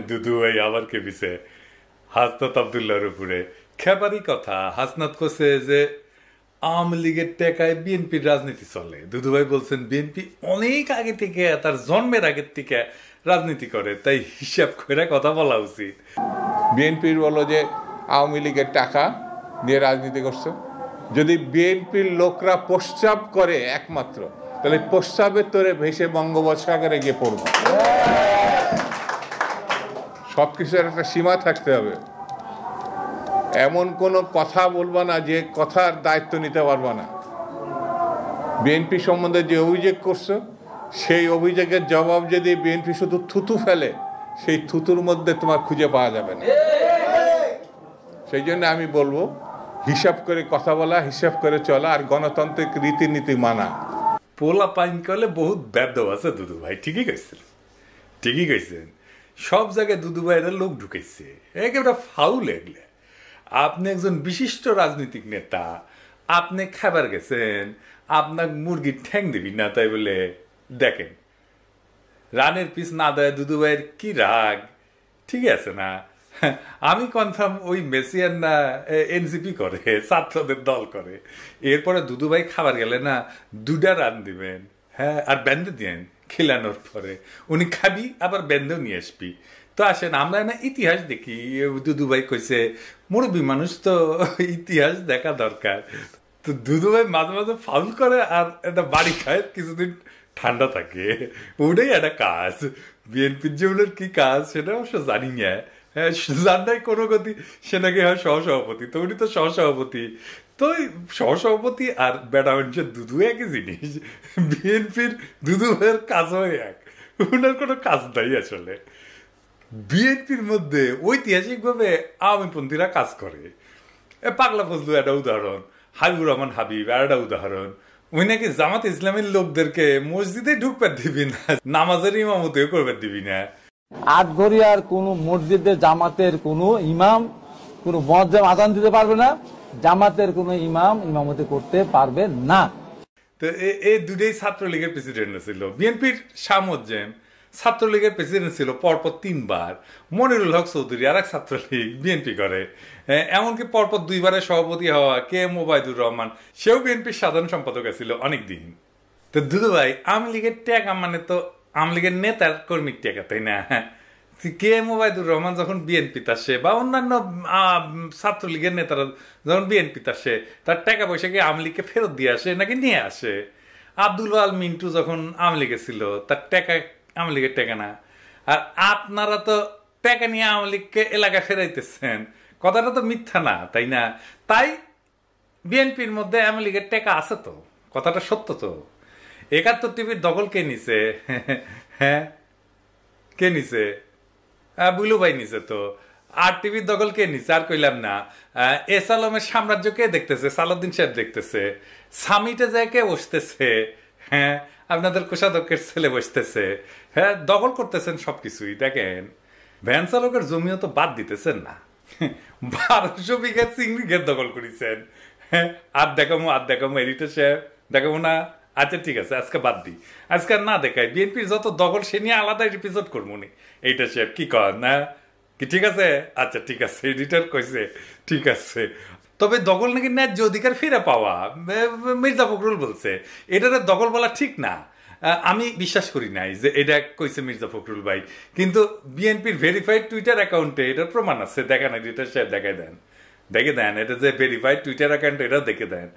দুদু ভাই আবার কেঁপেছে হাসনাত আবদুল্লাহর উপরে। খেপারি কথা, হাসনাত করছে যে আওয়ামী লীগের টাকায় বিএনপির রাজনীতি চলে। দুদু ভাই বলছেন বিএনপি অনেক আগে থেকে, তার জন্মের আগের থেকে রাজনীতি করে, তাই হিসাব করে কথা বলা উচিত। বিএনপির বলো যে আওয়ামী লীগের টাকা দিয়ে রাজনীতি করছে। যদি বিএনপির লোকরা প্রস্রাব করে একমাত্র, তাহলে প্রস্রাবের তোরে ভেসে বঙ্গোপসাগরে গিয়ে পড়ব। সব কিছুর একটা সীমা থাকতে হবে। এমন কোনো কথা বলবা না যে কথার দায়িত্ব নিতে পারবা না। বিএনপি সম্বন্ধে যে অভিযোগ করছো, সেই অভিযোগের জবাব যদি বিএনপি শুধু থুতু ফেলে, সেই থুতুর মধ্যে তোমার খুঁজে পাওয়া যাবে না। সেই জন্য আমি বলবো হিসাব করে কথা বলা, হিসাব করে চলা, আর গণতান্ত্রিক রীতিনীতি মানা। পোলা পাইন করলে বহুত ব্যর্থ আছে দুদু ভাই। ঠিকই কইছেন, ঠিকই কইছেন। সব জায়গায় দুদু ভাইয়ের লোক ঢুকেছে, একেবারে ফাউল এগুলো। আপনি একজন বিশিষ্ট রাজনৈতিক নেতা, আপনি খাবার গেছেন, আপনার মুরগির ঠ্যাং দিবি না, তাই বলে দেখেন রানের পিস না দেয় দুদু ভাইয়ের কি রাগ। ঠিক আছে না? আমি কনফার্ম ওই মেসিয়ান না এনসিপি করে, ছাত্রদের দল করে। এরপরে দুদু ভাই খাবার গেলে না 2টা রান দিবেন, হ্যাঁ, আর বেঁধে দিয়েন খিলানোর পরে। উনি খাবি আবার বেঁধেও নিয়ে আসবি। তো আসেন আমরা না ইতিহাস দেখি। দুদু ভাই কইছে মুরব্বী মানুষ তো ইতিহাস দেখা দরকার। তো দুদু ভাই মাঝে মাঝে ফাউল করে আর একটা বাড়ি খায়, কিছুদিন ঠান্ডা থাকে। ওটাই একটা কাজ। বিএনপির জীবনের কি কাজ সেটা অবশ্য জানি না। হ্যাঁ, জানাই কোনো গতি, সে নাকি হয় সহসভাপতি। তো উনি তো সহসভাপতি। তো সহসভাপতি আর বেটা মানুষের দুদু একই জিনিস। বিএনপির দুদু ভাইয়ের কাজও এক, ওনার কোনো কাজ নাই আসলে। বিএনপির মধ্যে ঐতিহাসিকভাবে আওয়ামীপন্থীরা কাজ করে। পাগলা ফজলু একটা উদাহরণ, হাবিবুর রহমান হাবিব আর একটা উদাহরণ। ওই নাকি জামাত ইসলামের লোকদেরকে মসজিদে ঢুকবার দিবি না, নামাজের ইমামতেও করবার দিবি না। আটঘরিয়ার কোন মসজিদে জামাতের কোন ইমাম কোন মুয়াজ্জিন আযান দিতে পারবে না, জামাতের কোন ইমাম ইমামতি করতে পারবে না। তো এই দুটোই ছাত্রলীগের প্রেসিডেন্ট ছিল। বিএনপির শাহ মোজ্জেম ছাত্রলীগের প্রেসিডেন্ট ছিল পরপর 3 বার। মনিরুল হক চৌধুরী আর এক ছাত্রলীগ, বিএনপি করে। এমনকি পরপর 2 বারের সভাপতি হওয়া কে এম ওবায়দুর রহমান, সেও বিএনপির সাধারণ সম্পাদক ছিল অনেকদিন। তো দুদু ভাই আওয়ামী লীগের টাকা মানে তো আওয়ামী লীগের নেতার কর্মীর টাকা, তাই না? কে এম ওবায়দুর রহমান যখন বিএনপিতে আসে বা অন্যান্য ছাত্রলীগের নেতারা যখন বিএনপিতে আসে, তার টাকা পয়সা কি আওয়ামী লীগকে ফেরত দিয়ে আসে নাকি নিয়ে আসে? আব্দুল ওয়াল মিন্টু যখন আওয়ামী লীগে ছিল, তার টাকা আওয়ামী লীগের টাকা না। আর আপনারা তো টাকা নিয়ে আওয়ামী লীগকে এলাকা ফেরাইতেছেন, কথাটা তো মিথ্যা না, তাই না? তাই বিএনপির মধ্যে আওয়ামী লীগের টাকা আছে তো, কথাটা সত্য তো। 71 টিভির দখল কে নিছে? হ্যাঁ, কে নিছে? বুলু ভাই নিছে তো। আর টিভির দখল কে নিছে? আর কইলাম না। এস আলমের সাম্রাজ্য কে দেখতেছে? সালাউদ্দিন সাহেব দেখতেছে। সামিটে যায় কে বসতেছে? হ্যাঁ, আপনাদের কোষাধ্যক্ষের ছেলে বসতেছে। হ্যাঁ, দখল করতেছেন সবকিছুই। দেখেন ভ্যান চালকের জমিও তো বাদ দিতেছেন না। 1200 বিঘা চিংড়ি ঘের দখল করেছেন। হ্যাঁ, আর দেখামো এডিটর সাহেব, দেখাবো না? আচ্ছা ঠিক আছে, আজকে বাদ দিই, আজকে না দেখাই। বিএনপির যত দখল সে নিয়ে আলাদা এপিসোড করবো নি। এইটা সাহেব কি কর না কি? ঠিক আছে, আচ্ছা ঠিক আছে, এডিটর কইছে ঠিক আছে। তবে দখল নাকি ন্যায্য অধিকার ফিরে পাওয়া, মির্জা ফখরুল বলছে। এটাতে দখল বলা ঠিক না, আমি বিশ্বাস করি নাই যে এটা কইছে মির্জা ফখরুল ভাই। কিন্তু বিএনপির ভেরিফাইড টুইটার অ্যাকাউন্টে এটার প্রমাণ আছে। দেখেন এডিটর সাহেব, দেখে দেন এটা যে ভেরিফাইড টুইটার অ্যাকাউন্ট, এটা দেখে দেন।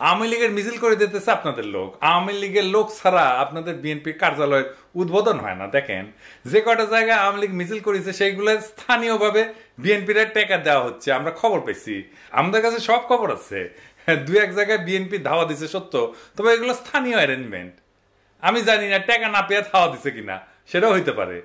আওয়ামী লীগের মিছিল করে দিতেছে আপনাদের লোক। আওয়ামী লীগের লোক ছাড়া আপনাদের বিএনপি কার্যালয়ের উদ্বোধন হয় না। দেখেন যে কটা জায়গায় আওয়ামী লীগ মিছিল করেছে সেইগুলো স্থানীয়ভাবে বিএনপির টাকা দেওয়া হচ্ছে, আমরা খবর পেয়েছি, আমাদের কাছে সব খবর আছে। 2-1 জায়গায় বিএনপি ধাওয়া দিছে সত্য, তবে এগুলো স্থানীয় অ্যারেঞ্জমেন্ট। আমি জানি না টাকা না পেয়ে ধাওয়া দিছে কিনা, সেটাও হইতে পারে।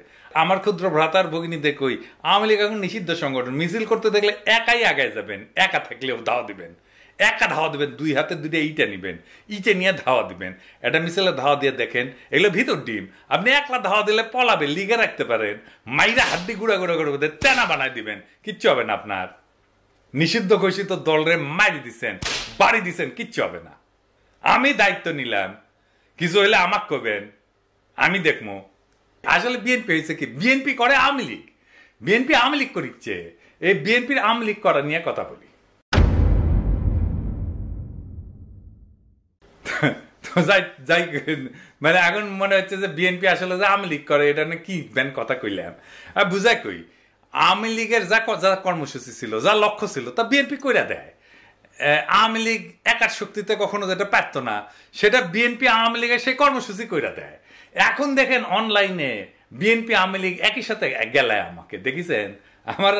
আমার ক্ষুদ্র ভ্রাতার ভগিনীদের কই, আওয়ামী লীগ এখন নিষিদ্ধ সংগঠন। মিছিল করতে দেখলে একাই আগায় যাবেন, একা থাকলেও ধাওয়া দিবেন, একা ধাওয়া দিবেন, 2 হাতে 2টা ইটা নিবেন, ইটে নিয়ে ধাওয়া দিবেন। এটা মিছিলে ধাওয়া দিয়ে দেখেন, এগুলো ভিতর ডিম। আপনি একলা ধাওয়া দিলে পলাবে, লিগে রাখতে পারেন, মাইরা হাড্ডি গুঁড়া গুঁড়া করে তেনা বানাই দিবেন, কিচ্ছু হবে না আপনার। নিষিদ্ধ ঘোষিত দলরে মারি দিচ্ছেন, বাড়ি দিচ্ছেন, কিচ্ছু হবে না। আমি দায়িত্ব নিলাম, কিছু হইলে আমাকে কবেন, আমি দেখবো। আসলে বিএনপি হয়েছে কি, বিএনপি করে আওয়ামী লীগ। বিএনপি আওয়ামী লীগ করিচ্ছে, এই বিএনপির আওয়ামী লীগ করা নিয়ে কথা বলি। যাই মানে এখন মনে হচ্ছে যে বিএনপি আসলে যে আওয়ামী লীগ করে, এটা না কি ব্যান কথা কইলাম আর বুঝাই কই। আওয়ামী লীগের যা কর্মসূচি ছিল, যা লক্ষ্য ছিল, তা বিএনপি কইরা দেয়। আওয়ামী লীগ একার শক্তিতে কখনো যেটা পারত না, সেটা বিএনপি আওয়ামী লীগের সেই কর্মসূচি কইরা দেয়। এখন দেখেন অনলাইনে বিএনপি আওয়ামী লীগ একই সাথে গেলায় আমাকে দেখেছেন,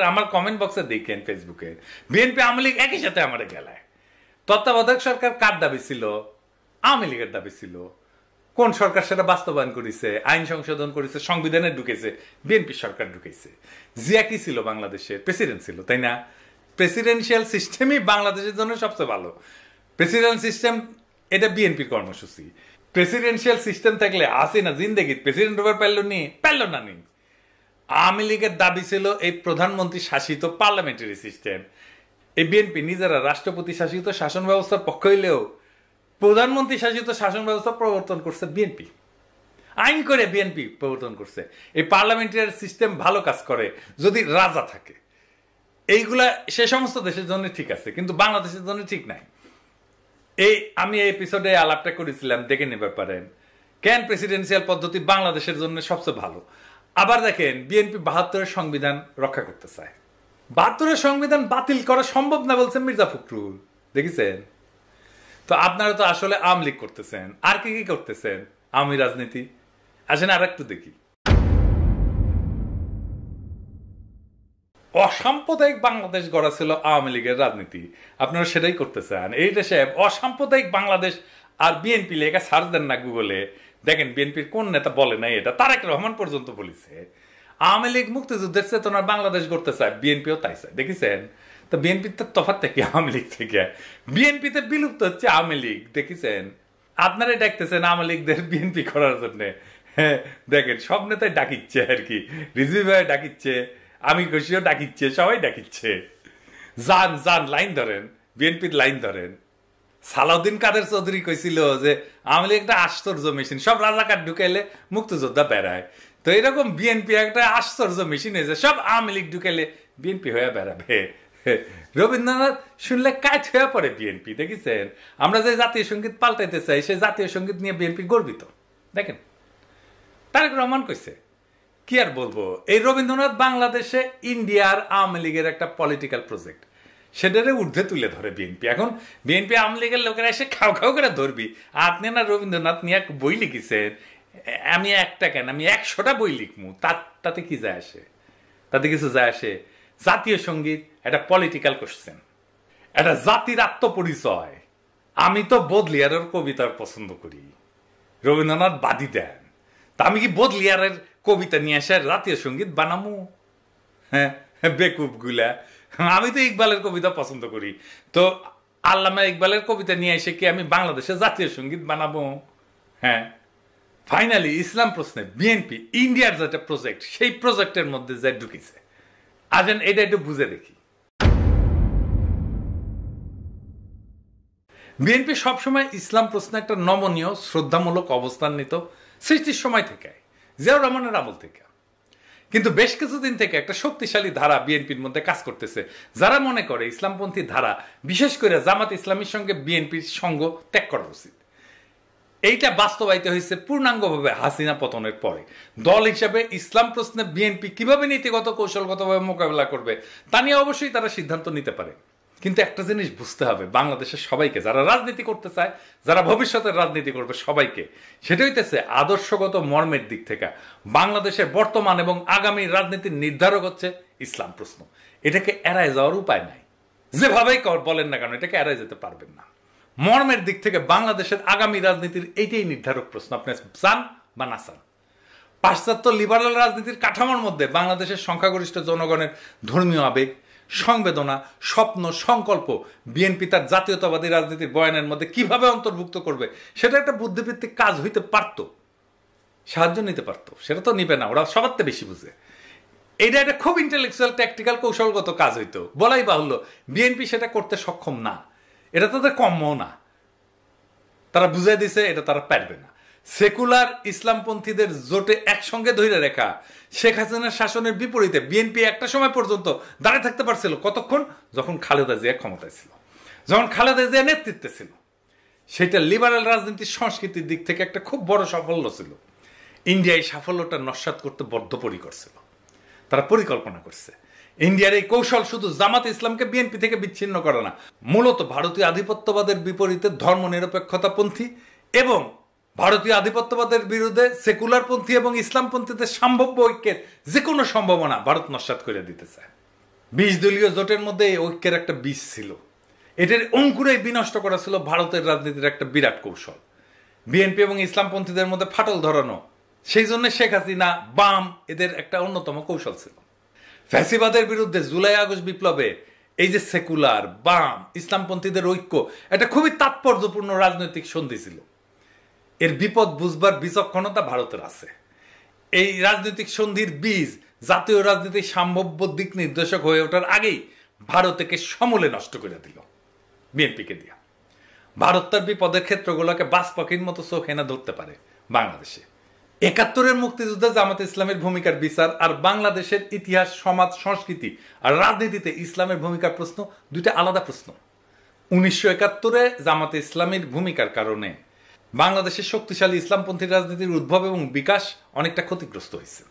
আমার কমেন্ট বক্সে দেখেন ফেসবুকে, বিএনপি আওয়ামী লীগ একই সাথে আমার গেলায়। তত্ত্বাবধায়ক সরকার কার দাবি ছিল? আওয়ামী লীগের দাবি ছিল। কোন সরকার সেটা বাস্তবায়ন করেছে? আইন সংশোধন করেছে, সংবিধানে ঢুকেছে, বিএনপি সরকার ঢুকেছে। জিয়া কি ছিল? বাংলাদেশের প্রেসিডেন্ট ছিল, তাই না? প্রেসিডেন্সিয়াল সিস্টেমই বাংলাদেশের জন্য সবচেয়ে ভালো। প্রেসিডেন্ট সিস্টেম এটা বিএনপির কর্মসূচি। প্রেসিডেন্সিয়াল সিস্টেম থাকলে হাসিনা জিন্দেগি প্রেসিডেন্ট হবার পারল না নি। আওয়ামী লীগের দাবি ছিল এই প্রধানমন্ত্রী শাসিত পার্লামেন্টারি সিস্টেম। এই বিএনপি নিজেরা রাষ্ট্রপতি শাসিত শাসন ব্যবস্থার পক্ষ হইলেও প্রধানমন্ত্রী শাসিত শাসন ব্যবস্থা প্রবর্তন করছে বিএনপি, আইন করে বিএনপি প্রবর্তন করছে। এই পার্লামেন্টারি সিস্টেম ভালো কাজ করে যদি রাজা থাকে। এইগুলা সে সমস্ত দেশের জন্য ঠিক আছে, কিন্তু বাংলাদেশের জন্য ঠিক নাই। আমি এই এপিসোডে আলাপটা করেছিলাম, দেখে নেবে পারেন কেন প্রেসিডেন্সিয়াল পদ্ধতি বাংলাদেশের জন্য সবচেয়ে ভালো। আবার দেখেন বিএনপি ৭২-এর সংবিধান রক্ষা করতে চায়। ৭২-এর সংবিধান বাতিল করা সম্ভব না বলছেন মির্জা ফখরুল, দেখেছেন? তো আপনারা তো আসলে আওয়ামী লীগ করতেছেন, আর কি কি করতেছেন? আওয়ামী রাজনীতি। আসেন আর একটু দেখি। অসাম্প্রদায়িক বাংলাদেশ গড়া ছিল আওয়ামী লীগের রাজনীতি, আপনারা সেটাই করতে চান। এই দেশে অসাম্প্রদায়িক বাংলাদেশ আর বিএনপি লেখা সার্চ দেন না গুগলে, দেখেন বিএনপির কোন নেতা বলে নাই এটা। তারেক রহমান পর্যন্ত বলেছে আওয়ামী লীগ মুক্তিযুদ্ধের চেতনার বাংলাদেশ গড়তে চায়, বিএনপিও তাই চায়, দেখেছেন? তো বিএনপির তো তফাৎ থেকে আওয়ামী লীগ থেকে, বিএনপিতে বিলুপ্ত হচ্ছে আওয়ামী লীগ, দেখেছেন? আপনারাই ডাকতেছেন আওয়ামী লীগদের বিএনপি করার জন্য। হ্যাঁ দেখেন সব নেতাই ডাকিচ্ছে আর কি, রিজভি ভাই ডাকিচ্ছে, আমি খুশিও ডাকিচ্ছে, সবাই ডাকিচ্ছে। যান যান লাইন ধরেন, বিএনপির লাইন ধরেন। সালাউদ্দিন কাদের চৌধুরী কইছিল যে আওয়ামী লীগ একটা আশ্চর্য মেশিন, সব রাজাকার ঢুকাইলে মুক্তিযোদ্ধা বেড়ায়। তো এরকম বিএনপি একটা আশ্চর্য মেশিন হয়েছে, সব আওয়ামী লীগ ঢুকাইলে বিএনপি হয়ে বেড়াবে। রবীন্দ্রনাথ শুনলে কাজ হয়ে পড়ে বিএনপি, দেখেছেন? আমরা যে জাতীয় সঙ্গীত পাল্টাইতে চাই, সেই জাতীয় সঙ্গীত নিয়ে বিএনপি গর্বিত। দেখেন তারেক রহমান কইছে, কি আর বলবো, এই রবীন্দ্রনাথ বাংলাদেশে ইন্ডিয়ার আওয়ামী লীগের একটা পলিটিক্যাল প্রজেক্ট, সেটারে ঊর্ধ্বে তুলে ধরে বিএনপি। এখন বিএনপি আওয়ামী লীগের লোকেরা এসে খাও খাও করে ধরবি, আপনি না রবীন্দ্রনাথ নিয়ে বই লিখেছেন, আমি একটা কেন, আমি ১০০টা বই লিখমু, তাতে কি যায় আসে? তাতে কিছু যায় আসে? জাতীয় সঙ্গীত একটা পলিটিক্যাল কোশ্চেন, একটা জাতির আত্মপরিচয়। আমি তো বদলিয়ারের কবিতার পছন্দ করি, রবীন্দ্রনাথ বাদী দেন, তা আমি কি বদলিয়ারের কবিতা নিয়ে আসে জাতীয় সঙ্গীত বানামু? হ্যাঁ বেকুব গুলা, আমি তো ইকবালের কবিতা পছন্দ করি, তো আল্লামা ইকবালের কবিতা নিয়ে এসে কি আমি বাংলাদেশে জাতীয় সঙ্গীত বানাবো? হ্যাঁ ফাইনালি ইসলাম প্রশ্নে বিএনপি ইন্ডিয়ার যেটা প্রজেক্ট, সেই প্রজেক্টের মধ্যে যে ঢুকেছে। আসেন এটা একটু বুঝে দেখি। বিএনপি সবসময় ইসলাম প্রশ্নে একটা নমনীয় শ্রদ্ধামূলক অবস্থান নিত সৃষ্টির সময় থেকে, জিয়াউর রহমানের আমল থেকে। কিন্তু বেশ কিছুদিন থেকে একটা শক্তিশালী ধারা বিএনপির মধ্যে কাজ করতেছে, যারা মনে করে ইসলামপন্থী ধারা, বিশেষ করে জামাত ইসলামীর সঙ্গে বিএনপির সঙ্গ ত্যাগ করা উচিত। এইটা বাস্তবায়িত হয়েছে পূর্ণাঙ্গভাবে হাসিনা পতনের পরে। দল হিসাবে ইসলাম প্রশ্নে বিএনপি কিভাবে নীতিগত কৌশলগতভাবে মোকাবেলা করবে তা নিয়ে অবশ্যই তারা সিদ্ধান্ত নিতে পারে। কিন্তু একটা জিনিস বুঝতে হবে বাংলাদেশের সবাইকে, যারা রাজনীতি করতে চায়, যারা ভবিষ্যতের রাজনীতি করবে সবাইকে, সেটা হইতেছে আদর্শগত মর্মের দিক থেকে বাংলাদেশের বর্তমান এবং আগামী রাজনীতির নির্ধারক হচ্ছে ইসলাম প্রশ্ন। এটাকে এড়ায় যাওয়ার উপায় নাই, যেভাবেই বলেন না কেন এটাকে এড়ায় যেতে পারবেন না। মর্মের দিক থেকে বাংলাদেশের আগামী রাজনীতির এইটাই নির্ধারক প্রশ্ন, আপনি চান বা না চান। পাশ্চাত্য লিবারাল রাজনীতির কাঠামোর মধ্যে বাংলাদেশের সংখ্যাগরিষ্ঠ জনগণের ধর্মীয় আবেগ, সংবেদনা, স্বপ্ন, সংকল্প বিএনপি তার জাতীয়তাবাদী রাজনীতির বয়ানের মধ্যে কিভাবে অন্তর্ভুক্ত করবে, সেটা একটা বুদ্ধিভিত্তিক কাজ হইতে পারত, সাহায্য নিতে পারতো। সেটা তো নিবে না, ওরা সবার থেকে বেশি বুঝে। এটা একটা খুব ইন্টেলেকচুয়াল ট্যাকটিক্যাল কৌশলগত কাজ হইতো, বলাই বাহুল্য। বিএনপি সেটা করতে সক্ষম না, এটা তাদের কম্য না, তারা বুঝাই দিছে এটা তারা পারবে না। সেকুলার ইসলামপন্থীদের জোটে একসঙ্গে ধরে রেখা শেখ হাসিনার শাসনের বিপরীতে বিএনপি একটা সময় পর্যন্ত দাঁড়িয়ে থাকতে পারছিল। কতক্ষণ? যখন খালেদা জিয়া ক্ষমতায় ছিল, যখন খালেদা জিয়া নেতৃত্বে ছিল। সেটা লিবারাল রাজনীতির সংস্কৃতির দিক থেকে একটা খুব বড় সাফল্য ছিল। ইন্ডিয়া এই সাফল্যটা নস্যাৎ করতে বদ্ধপরিকর ছিল। তারা পরিকল্পনা করছে। ইন্ডিয়ার এই কৌশল শুধু জামাত ইসলামকে বিএনপি থেকে বিচ্ছিন্ন করে না, মূলত ভারতীয় আধিপত্যবাদের বিপরীতে ধর্মনিরপেক্ষতাপন্থী এবং ভারতীয় আধিপত্যবাদের বিরুদ্ধে সেকুলারপন্থী এবং ইসলামপন্থীদের সম্ভাব্য ঐক্যের যে কোনো সম্ভাবনা ভারত নস্যাৎ করে দিতে চায়। 20 দলীয় জোটের মধ্যে এই ঐক্যের একটা বীজ ছিল। এটার অঙ্কুরেই বিনষ্ট করা ছিল ভারতের রাজনীতির একটা বিরাট কৌশল। বিএনপি এবং ইসলামপন্থীদের মধ্যে ফাটল ধরানো, সেই জন্য শেখ হাসিনা বাম এদের একটা অন্যতম কৌশল ছিল। ফ্যাসিবাদের বিরুদ্ধে জুলাই আগস্ট বিপ্লবে এই যে সেকুলার বাম ইসলামপন্থীদের ঐক্য, এটা খুবই তাৎপর্যপূর্ণ রাজনৈতিক সন্ধি ছিল। এর বিপদ বুঝবার বিচক্ষণতা ভারতের আছে। এই রাজনৈতিক সন্ধির বীজ জাতীয় রাজনীতির সম্ভাব্য দিক নির্দেশক হয়ে ওঠার আগেই ভারতকে সমূলে নষ্ট করে দিল বিএনপিকে দিয়া। ভারত তার বিপদের ক্ষেত্রগুলোকে বাস পাখির মতো চোখ এনে ধরতে পারে বাংলাদেশে। 71-এর মুক্তিযুদ্ধে জামাত ইসলামের ভূমিকার বিচার আর বাংলাদেশের ইতিহাস, সমাজ, সংস্কৃতি আর রাজনীতিতে ইসলামের ভূমিকার প্রশ্ন দুইটা আলাদা প্রশ্ন। 1971-এ জামাত ইসলামের ভূমিকার কারণে বাংলাদেশের শক্তিশালী ইসলামপন্থী রাজনীতির উদ্ভব এবং বিকাশ অনেকটা ক্ষতিগ্রস্ত হয়েছে,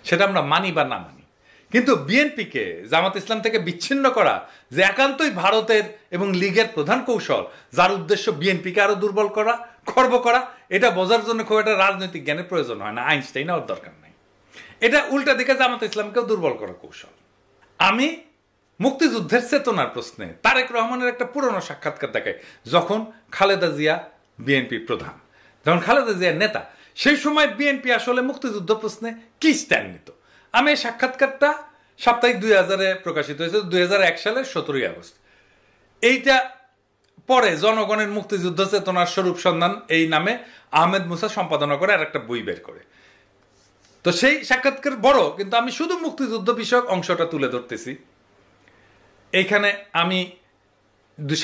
সেটা আমরা মানি বা না মানি। কিন্তু বিএনপিকে জামাত ইসলাম থেকে বিচ্ছিন্ন করা যে একান্তই ভারতের এবং লীগের প্রধান কৌশল, যার উদ্দেশ্য বিএনপিকে আরো দুর্বল করা, খর্ব করা, এটা বোঝার জন্য খুব একটা রাজনৈতিক জ্ঞানের প্রয়োজন হয় না, আইনস্টাইন হওয়ার দরকার নাই। এটা উল্টা দিকে জামাত ইসলামকেও দুর্বল করা কৌশল। আমি মুক্তিযুদ্ধের চেতনার প্রশ্নে তারেক রহমানের একটা পুরনো সাক্ষাৎকার দেখাই, যখন খালেদা জিয়া বিএনপি প্রধান, যখন খালেদা জিয়া নেতা, সেই সময় বিএনপি আসলে মুক্তিযুদ্ধ প্রশ্নে কি স্ট্যান্ড নিত। আমি এই সাক্ষাৎকারটা সাপ্তাহিক 2000-এ প্রকাশিত হয়েছে, 2001 সালের 17 আগস্ট। এইটা পরে জনগণের মুক্তিযুদ্ধ চেতনার স্বরূপ সন্ধান এই নামে আহমেদ মুসা সম্পাদনা করে আর একটা বই বের করে। তো সেই সাক্ষাৎকার বড়, কিন্তু আমি শুধু মুক্তিযুদ্ধ বিষয়ক অংশটা তুলে ধরতেছি। এইখানে আমি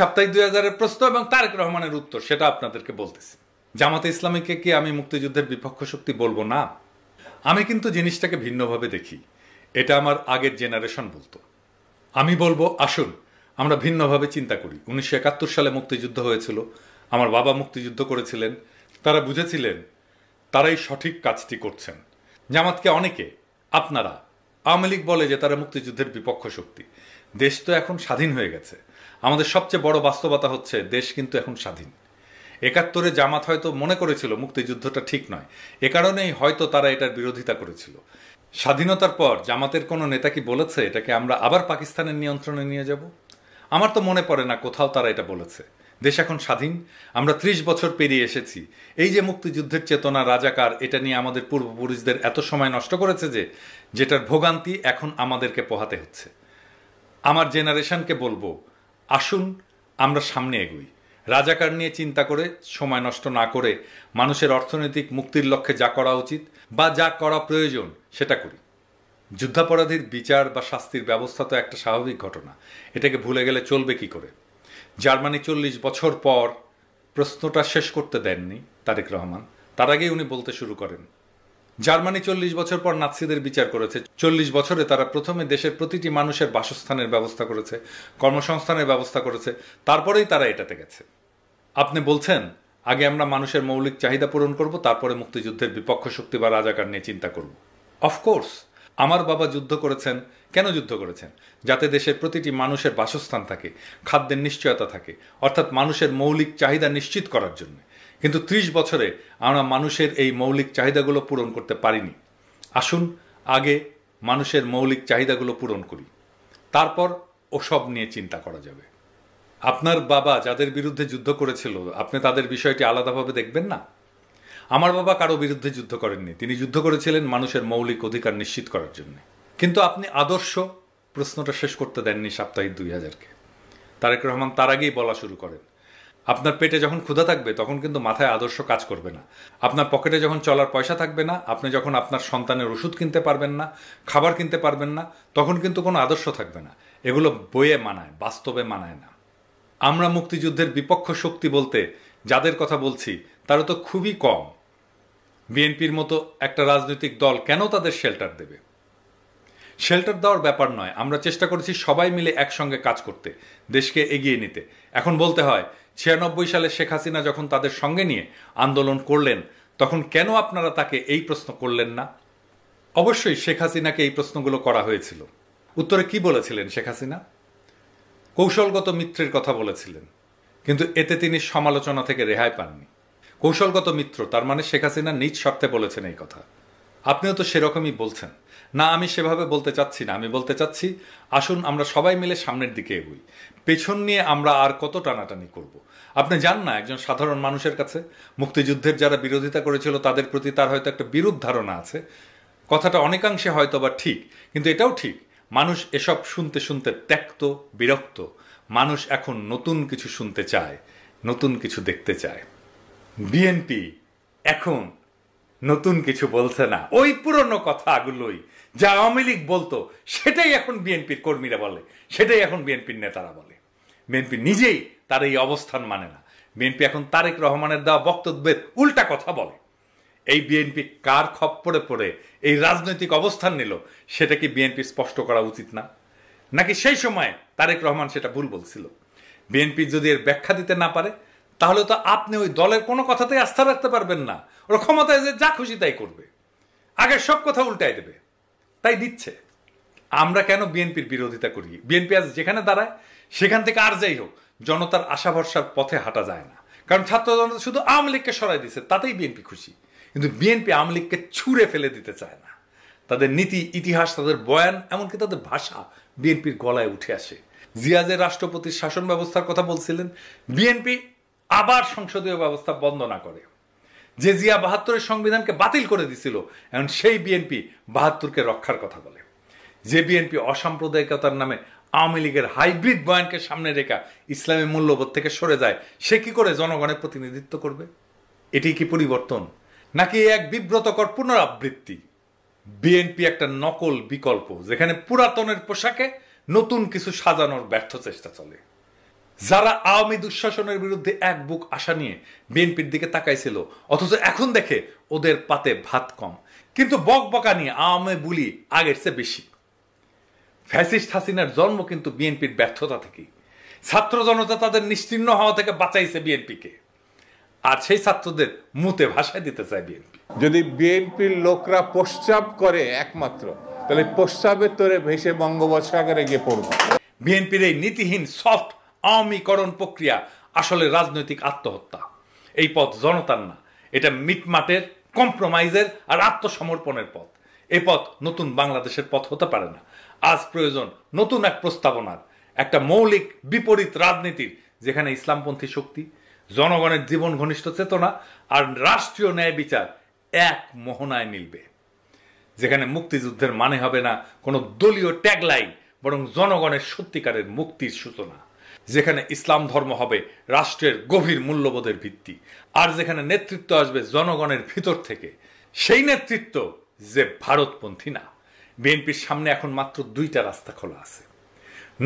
সাপ্তাহিক 2000-এর প্রশ্ন এবং তারেক রহমানের উত্তর সেটা আপনাদেরকে বলতেছি। জামাতে ইসলামীকে কি আমি মুক্তিযুদ্ধের বিপক্ষ শক্তি বলবো না? আমি কিন্তু জিনিসটাকে ভিন্নভাবে দেখি। এটা আমার আগের জেনারেশন বলতো। আমি বলবো আসুন আমরা ভিন্নভাবে চিন্তা করি। 1971 সালে মুক্তিযুদ্ধ হয়েছিল, আমার বাবা মুক্তিযুদ্ধ করেছিলেন, তারা বুঝেছিলেন তারাই সঠিক কাজটি করছেন। জামাতকে অনেকে, আপনারা, আওয়ামী লীগ বলে যে তারা মুক্তিযুদ্ধের বিপক্ষ শক্তি। দেশ তো এখন স্বাধীন হয়ে গেছে। আমাদের সবচেয়ে বড় বাস্তবতা হচ্ছে দেশ কিন্তু এখন স্বাধীন। 71-এ জামাত হয়তো মনে করেছিল মুক্তিযুদ্ধটা ঠিক নয়, এ কারণেই হয়তো তারা এটার বিরোধিতা করেছিল। স্বাধীনতার পর জামাতের কোনো নেতা কি বলেছে এটাকে আমরা আবার পাকিস্তানের নিয়ন্ত্রণে নিয়ে যাব? আমার তো মনে পড়ে না কোথাও তারা এটা বলেছে। দেশ এখন স্বাধীন, আমরা 30 বছর পেরিয়ে এসেছি। এই যে মুক্তিযুদ্ধের চেতনা, রাজাকার, এটা নিয়ে আমাদের পূর্বপুরুষদের এত সময় নষ্ট করেছে যেটার ভোগান্তি এখন আমাদেরকে পোহাতে হচ্ছে। আমার জেনারেশনকে বলবো আসুন আমরা সামনে এগোই, রাজাকার নিয়ে চিন্তা করে সময় নষ্ট না করে মানুষের অর্থনৈতিক মুক্তির লক্ষ্যে যা করা উচিত বা যা করা প্রয়োজন সেটা করি। যুদ্ধাপরাধীর বিচার বা শাস্তির ব্যবস্থা তো একটা স্বাভাবিক ঘটনা, এটাকে ভুলে গেলে চলবে কি করে? জার্মানি 40 বছর পর প্রশ্নটা শেষ করতে দেননি তারেক রহমান, তার আগেই উনি বলতে শুরু করেন। জার্মানি 40 বছর পর নাৎসিদের বিচার করেছে। 40 বছরে তারা প্রথমে দেশের প্রতিটি মানুষের বাসস্থানের ব্যবস্থা করেছে, কর্মসংস্থানের ব্যবস্থা করেছে, তারপরেই তারা এটাতে গেছে। আপনি বলছেন আগে আমরা মানুষের মৌলিক চাহিদা পূরণ করব, তারপরে মুক্তিযুদ্ধের বিপক্ষ শক্তি বা রাজাকার নিয়ে চিন্তা করব। অফকোর্স আমার বাবা যুদ্ধ করেছেন। কেন যুদ্ধ করেছেন? যাতে দেশের প্রতিটি মানুষের বাসস্থান থাকে, খাদ্যের নিশ্চয়তা থাকে, অর্থাৎ মানুষের মৌলিক চাহিদা নিশ্চিত করার জন্য। কিন্তু 30 বছরে আমরা মানুষের এই মৌলিক চাহিদাগুলো পূরণ করতে পারিনি। আসুন আগে মানুষের মৌলিক চাহিদাগুলো পূরণ করি, তারপর ওসব নিয়ে চিন্তা করা যাবে। আপনার বাবা যাদের বিরুদ্ধে যুদ্ধ করেছিল, আপনি তাদের বিষয়টি আলাদাভাবে দেখবেন না? আমার বাবা কারো বিরুদ্ধে যুদ্ধ করেননি, তিনি যুদ্ধ করেছিলেন মানুষের মৌলিক অধিকার নিশ্চিত করার জন্য। কিন্তু আপনি আদর্শ প্রশ্নটা শেষ করতে দেননি সাপ্তাহিক 2000-কে। তারেক রহমান তার আগেই বলা শুরু করেন, আপনার পেটে যখন ক্ষুধা থাকবে তখন কিন্তু মাথায় আদর্শ কাজ করবে না। আপনার পকেটে যখন চলার পয়সা থাকবে না, আপনি যখন আপনার সন্তানের ওষুধ কিনতে পারবেন না, খাবার কিনতে পারবেন না, তখন কিন্তু কোনো আদর্শ থাকবে না। এগুলো বইয়ে মানায়, বাস্তবে মানায় না। আমরা মুক্তিযুদ্ধের বিপক্ষ শক্তি বলতে যাদের কথা বলছি তারা তো খুবই কম, বিএনপির মতো একটা রাজনৈতিক দল কেন তাদের শেল্টার দেবে? শেল্টার দেওয়ার ব্যাপার নয়, আমরা চেষ্টা করেছি সবাই মিলে একসঙ্গে কাজ করতে, দেশকে এগিয়ে নিতে। এখন বলতে হয় 96 সালে শেখ হাসিনা যখন তাদের সঙ্গে নিয়ে আন্দোলন করলেন তখন কেন আপনারা তাকে এই প্রশ্ন করলেন না? অবশ্যই শেখ হাসিনাকে এই প্রশ্নগুলো করা হয়েছিল। উত্তরে কি বলেছিলেন শেখ হাসিনা? কৌশলগত মিত্রের কথা বলেছিলেন, কিন্তু এতে তিনি সমালোচনা থেকে রেহাই পাননি। কৌশলগত মিত্র তার মানে শেখ হাসিনা নিজ স্বার্থে বলেছেন এই কথা। আপনিও তো সেরকমই বলছেন। না, আমি সেভাবে বলতে চাচ্ছি না। আমি বলতে চাচ্ছি আসুন আমরা সবাই মিলে সামনের দিকে এগোই। পেছন নিয়ে আমরা আর কত টানাটানি করব? আপনি জান না, একজন সাধারণ মানুষের কাছে মুক্তিযুদ্ধের যারা বিরোধিতা করেছিল তাদের প্রতি তার হয়তো একটা বিরূপ ধারণা আছে। কথাটা অনেকাংশে হয়তো বা ঠিক, কিন্তু এটাও ঠিক মানুষ এসব শুনতে শুনতে ত্যক্ত, বিরক্ত। মানুষ এখন নতুন কিছু শুনতে চায়, নতুন কিছু দেখতে চায়। বিএনপি এখন নতুন কিছু বলছে না, ওই পুরনো কথাগুলোই যা আওয়ামী লীগ বলতো সেটাই এখন বিএনপির কর্মীরা বলে, সেটাই এখন বিএনপির নেতারা বলে। বিএনপি নিজেই তার এই অবস্থান মানে না। বিএনপি এখন তারেক রহমানের দেওয়া বক্তব্যের উল্টা কথা বলে। এই বিএনপি কার খপ্পরে পড়ে এই রাজনৈতিক অবস্থান নিল সেটা কি বিএনপি স্পষ্ট করা উচিত না? নাকি সেই সময় তারেক রহমান সেটা ভুল বলছিল? বিএনপি যদি এর ব্যাখ্যা দিতে না পারে তাহলে তো আপনি ওই দলের কোনো কথাতেই আস্থা রাখতে পারবেন না। ওরা ক্ষমতায় যে যা খুশি তাই করবে, আগের সব কথা উল্টাই দেবে। তাই দিচ্ছে। আমরা কেন বিএনপির বিরোধিতা করি? বিএনপি আজ যেখানে দাঁড়ায় সেখান থেকে আর যাই হোক জনতার আশা ভরসার পথে হাঁটা যায় না। কারণ ছাত্র জনতা শুধু আওয়ামী লীগকে সরাই দিচ্ছে, তাতেই বিএনপি খুশি। কিন্তু বিএনপি আওয়ামী লীগকে ছুঁড়ে ফেলে দিতে চায় না। তাদের নীতি, ইতিহাস, তাদের বয়ান, এমনকি তাদের ভাষা বিএনপির গলায় উঠে আসে। জিয়া যে রাষ্ট্রপতির শাসন ব্যবস্থার কথা বলছিলেন, বিএনপি আবার সংসদীয় ব্যবস্থা বন্ধ না করে। যে জিয়া 72-এর সংবিধানকে বাতিল করে দিছিল, এখন সেই বিএনপি 72-কে রক্ষার কথা বলে। যে বিএনপি অসাম্প্রদায়িকতার নামে আওয়ামী লীগের হাইব্রিড বয়ানকে সামনে রেখা ইসলামী মূল্যবোধ থেকে সরে যায়, সে কি করে জনগণের প্রতিনিধিত্ব করবে? এটি কি পরিবর্তন, নাকি এক বিব্রতকর পুনরাবৃত্তি? বিএনপি একটা নকল বিকল্প, যেখানে পুরাতনের পোশাকে নতুন কিছু সাজানোর ব্যর্থ চেষ্টা চলে। যারা আওয়ামী দুঃশাসনের বিরুদ্ধে এক বুক আশা নিয়ে বিএনপির দিকে তাকাইছিল, অথচ এখন দেখে ওদের পাতে ভাত কম, কিন্তু বকবকা নিয়ে আওয়ামী বুলি আগের চেয়ে বেশি। ফ্যাসিস্ট হাসিনার জন্ম কিন্তু বিএনপির ব্যর্থতা থেকেই। ছাত্র জনতা তাদের নিশ্চিহ্ন হওয়া থেকে বাঁচাইছে বিএনপিকে, আর সেই ছাত্রদের মুতে ভাষায় দিতে চায় বিএনপি। যদি বিএনপির লোকরা প্রস্রাব করে একমাত্র, তাহলে প্রস্রাবের তোরে ভেসে বঙ্গোপসাগরে গিয়ে পড়বে। বিএনপির এই নীতিহীন সফট আওয়ামীকরণ প্রক্রিয়া আসলে রাজনৈতিক আত্মহত্যা। এই পথ জনতার না, এটা মিটমাটের, কম্প্রোমাইজের আর আত্মসমর্পণের পথ। এই পথ নতুন বাংলাদেশের পথ হতে পারে না। আজ প্রয়োজন নতুন এক প্রস্তাবনার, একটা মৌলিক বিপরীত রাজনীতির, যেখানে ইসলামপন্থী শক্তি, জনগণের জীবন ঘনিষ্ঠ চেতনা আর রাষ্ট্রীয় ন্যায় বিচার এক মোহনায় মিলবে। যেখানে মুক্তিযুদ্ধের মানে হবে না কোনো দলীয় ট্যাগলাইন, বরং জনগণের সত্যিকারের মুক্তির সূচনা। যেখানে ইসলাম ধর্ম হবে রাষ্ট্রের গভীর মূল্যবোধের ভিত্তি, আর যেখানে নেতৃত্ব আসবে জনগণের ভিতর থেকে, সেই নেতৃত্ব যে ভারতপন্থী না। বিএনপির সামনে এখন মাত্র দুইটা রাস্তা খোলা আছে: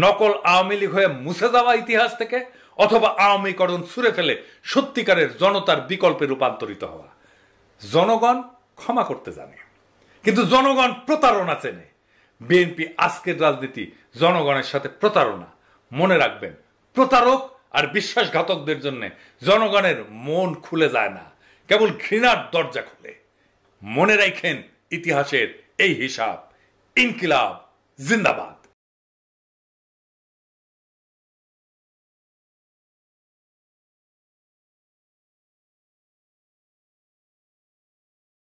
নকল আওয়ামী লীগ হয়ে মুছে যাওয়া ইতিহাস থেকে, অথবা আওয়ামীকরণ ছুঁড়ে ফেলে সত্যিকারের জনতার বিকল্পে রূপান্তরিত হওয়া। জনগণ ক্ষমা করতে জানে, কিন্তু জনগণ প্রতারণা চেনে। বিএনপি আজকের রাজনীতি জনগণের সাথে প্রতারণা। মনে রাখবেন, প্রতারক আর বিশ্বাসঘাতকদের জন্য জনগণের মন খুলে যায় না, কেবল ঘৃণার দরজা খুলে। মনে রাখেন ইতিহাসের এই হিসাব। ইনকিলাব জিন্দাবাদ।